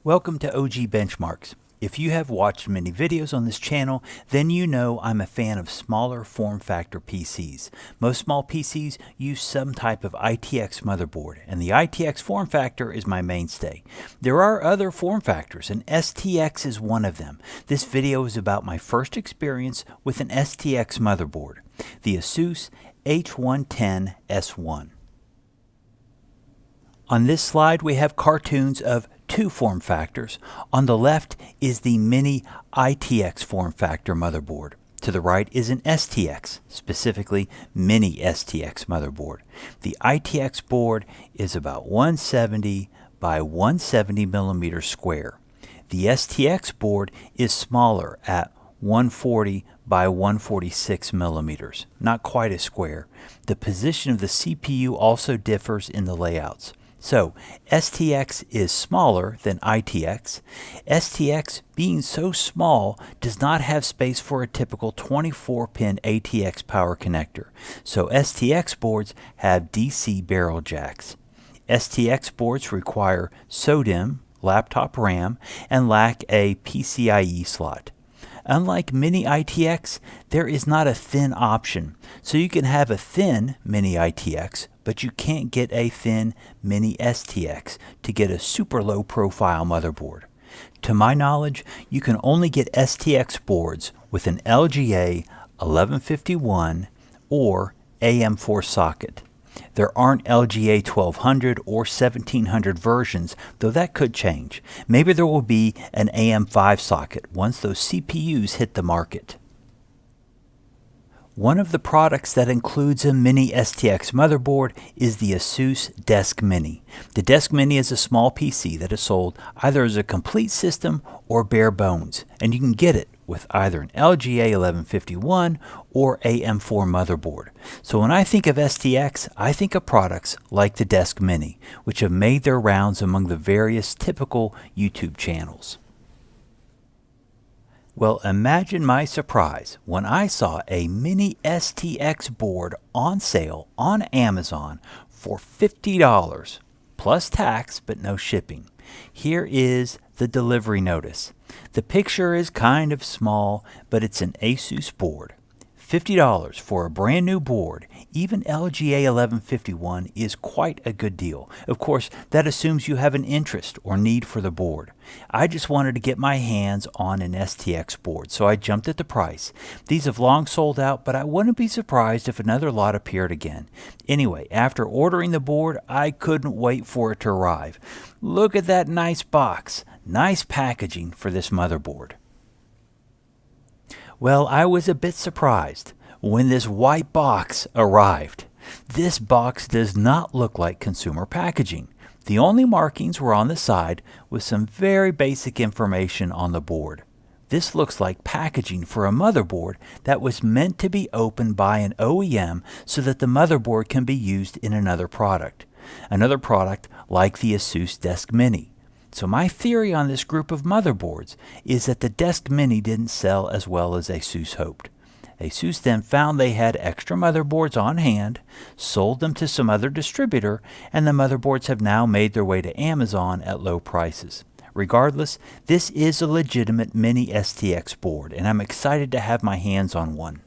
Welcome to OG Benchmarks. If you have watched many videos on this channel, then you know I'm a fan of smaller form factor PCs. Most small PCs use some type of ITX motherboard, and the ITX form factor is my mainstay. There are other form factors, and STX is one of them. This video is about my first experience with an STX motherboard, the Asus H110S1. On this slide, we have cartoons of two form factors. On the left is the mini-ITX form factor motherboard. To the right is an STX, specifically mini-STX motherboard. The ITX board is about 170 by 170 millimeters square. The STX board is smaller at 140 by 146 millimeters, not quite as square. The position of the CPU also differs in the layouts. So, STX is smaller than ITX. STX, being so small, does not have space for a typical 24-pin ATX power connector. So STX boards have DC barrel jacks. STX boards require SODIMM, laptop RAM, and lack a PCIe slot. Unlike mini-ITX, there is not a thin option, so you can have a thin mini-ITX, but you can't get a thin mini-STX to get a super low profile motherboard. To my knowledge, you can only get STX boards with an LGA 1151 or AM4 socket. There aren't LGA 1200 or 1700 versions, though that could change. Maybe there will be an AM5 socket once those CPUs hit the market. One of the products that includes a mini-STX motherboard is the Asus DESKMINI. The DESKMINI is a small PC that is sold either as a complete system or bare bones, and you can get it with either an LGA 1151 or AM4 motherboard. So when I think of STX, I think of products like the DESKMINI, which have made their rounds among the various typical YouTube channels. Well, imagine my surprise when I saw a mini-STX board on sale on Amazon for $50, plus tax but no shipping. Here is the delivery notice. The picture is kind of small, but it's an Asus board. $50 for a brand new board, even LGA 1151, is quite a good deal. Of course, that assumes you have an interest or need for the board. I just wanted to get my hands on an STX board, so I jumped at the price. These have long sold out, but I wouldn't be surprised if another lot appeared again. Anyway, after ordering the board, I couldn't wait for it to arrive. Look at that nice box. Nice packaging for this motherboard. Well, I was a bit surprised when this white box arrived. This box does not look like consumer packaging. The only markings were on the side with some very basic information on the board. This looks like packaging for a motherboard that was meant to be opened by an OEM so that the motherboard can be used in another product. Another product like the Asus DESKMINI. So my theory on this group of motherboards is that the DESKMINI didn't sell as well as Asus hoped. Asus then found they had extra motherboards on hand, sold them to some other distributor, and the motherboards have now made their way to Amazon at low prices. Regardless, this is a legitimate mini-STX board, and I'm excited to have my hands on one.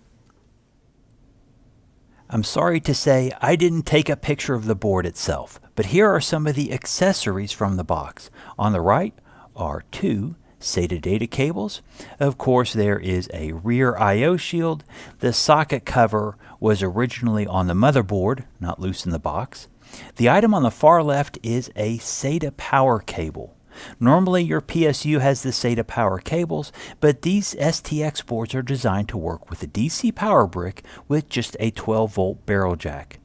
I'm sorry to say I didn't take a picture of the board itself, but here are some of the accessories from the box. On the right are two SATA data cables. Of course, there is a rear I/O shield. The socket cover was originally on the motherboard, not loose in the box. The item on the far left is a SATA power cable. Normally your PSU has the SATA power cables, but these STX boards are designed to work with a DC power brick with just a 12-volt barrel jack.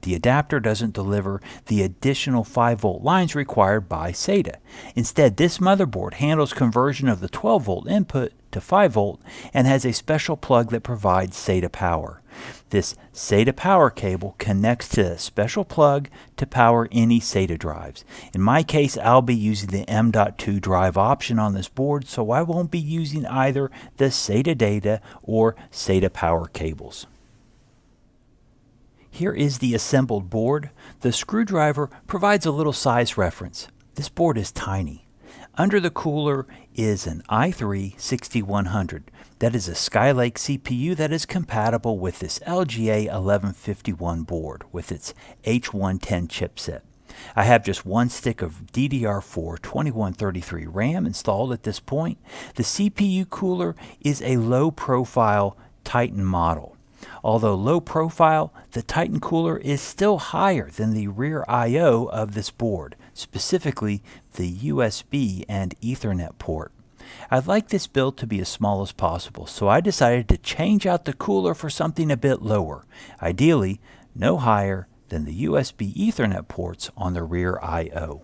The adapter doesn't deliver the additional 5-volt lines required by SATA. Instead, this motherboard handles conversion of the 12-volt input to 5-volt and has a special plug that provides SATA power. This SATA power cable connects to a special plug to power any SATA drives. In my case, I'll be using the M.2 drive option on this board, so I won't be using either the SATA data or SATA power cables. Here is the assembled board. The screwdriver provides a little size reference. This board is tiny. Under the cooler is an i3-6100. That is a Skylake CPU that is compatible with this LGA 1151 board with its H110 chipset. I have just one stick of DDR4-2400 RAM installed at this point. The CPU cooler is a low-profile Titan model. Although low profile, the Titan cooler is still higher than the rear I/O of this board, specifically the USB and Ethernet port. I'd like this build to be as small as possible, so I decided to change out the cooler for something a bit lower, ideally no higher than the USB Ethernet ports on the rear I/O.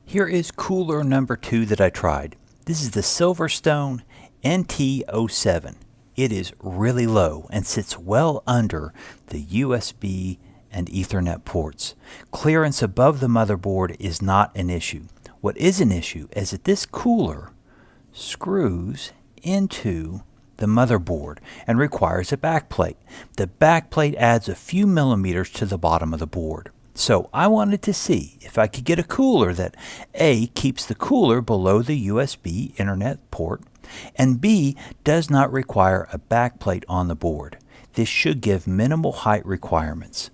Here is cooler number 2 that I tried. This is the Silverstone NT07. It is really low and sits well under the USB and Ethernet ports. Clearance above the motherboard is not an issue. What is an issue is that this cooler screws into the motherboard and requires a backplate. The backplate adds a few millimeters to the bottom of the board. So I wanted to see if I could get a cooler that A, keeps the cooler below the USB Internet port, and B, does not require a backplate on the board. This should give minimal height requirements.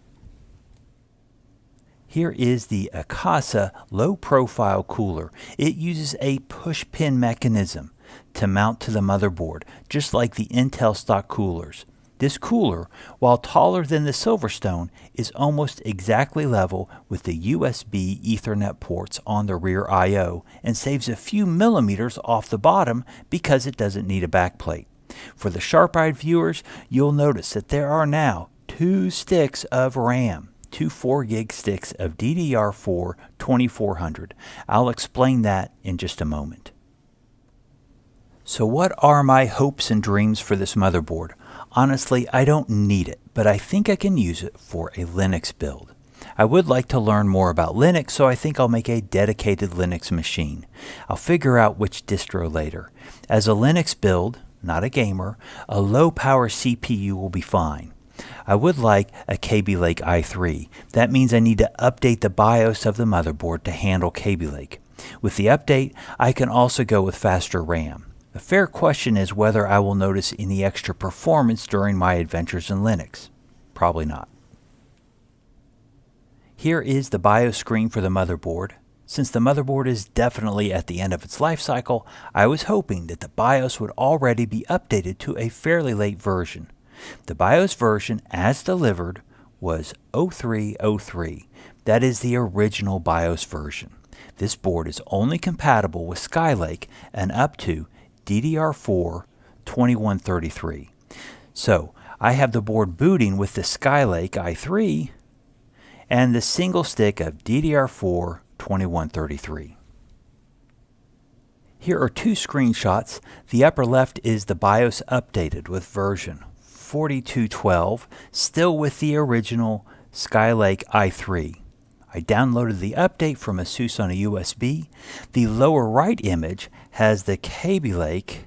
Here is the Akasa low-profile cooler. It uses a push-pin mechanism to mount to the motherboard, just like the Intel stock coolers. This cooler, while taller than the Silverstone, is almost exactly level with the USB Ethernet ports on the rear I/O and saves a few millimeters off the bottom because it doesn't need a backplate. For the sharp-eyed viewers, you'll notice that there are now 2 sticks of RAM, 2 4GB sticks of DDR4-2400. I'll explain that in just a moment. So what are my hopes and dreams for this motherboard? Honestly, I don't need it, but I think I can use it for a Linux build. I would like to learn more about Linux, so I think I'll make a dedicated Linux machine. I'll figure out which distro later. As a Linux build, not a gamer, a low-power CPU will be fine. I would like a Kaby Lake i3. That means I need to update the BIOS of the motherboard to handle Kaby Lake. With the update, I can also go with faster RAM. The fair question is whether I will notice any extra performance during my adventures in Linux. Probably not. Here is the BIOS screen for the motherboard. Since the motherboard is definitely at the end of its life cycle, I was hoping that the BIOS would already be updated to a fairly late version. The BIOS version, as delivered, was 0303. That is the original BIOS version. This board is only compatible with Skylake and up to DDR4-2133. So I have the board booting with the Skylake i3 and the single stick of DDR4-2133. Here are 2 screenshots. The upper left is the BIOS updated with version 4212, still with the original Skylake i3. I downloaded the update from Asus on a USB. The lower right image has the Kaby Lake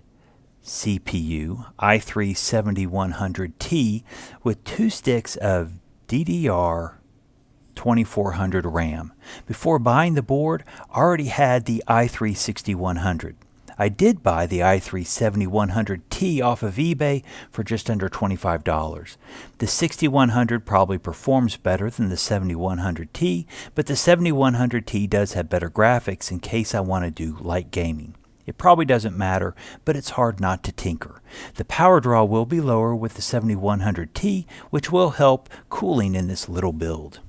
CPU i3-7100T with 2 sticks of DDR4-2400 RAM. Before buying the board, I already had the i3-6100. I did buy the i3-7100T off of eBay for just under $25. The 6100 probably performs better than the 7100T, but the 7100T does have better graphics in case I want to do light gaming. It probably doesn't matter, but it's hard not to tinker. The power draw will be lower with the 7100T, which will help cooling in this little build.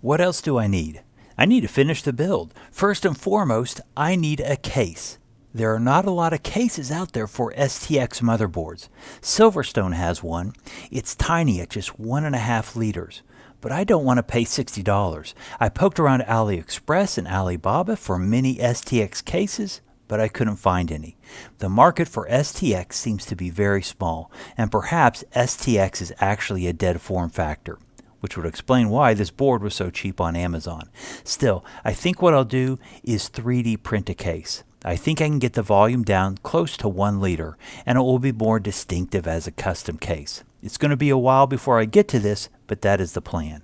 What else do I need? I need to finish the build. First and foremost, I need a case. There are not a lot of cases out there for STX motherboards. Silverstone has one. It's tiny at just 1.5 liters. But I don't want to pay $60. I poked around AliExpress and Alibaba for mini-STX cases, but I couldn't find any. The market for STX seems to be very small, and perhaps STX is actually a dead form factor, which would explain why this board was so cheap on Amazon. Still, I think what I'll do is 3D print a case. I think I can get the volume down close to 1 liter, and it will be more distinctive as a custom case. It's going to be a while before I get to this, but that is the plan.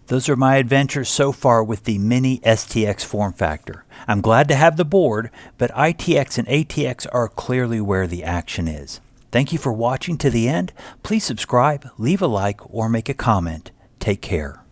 Those are my adventures so far with the mini-STX form factor. I'm glad to have the board, but ITX and ATX are clearly where the action is. Thank you for watching to the end. Please subscribe, leave a like, or make a comment. Take care.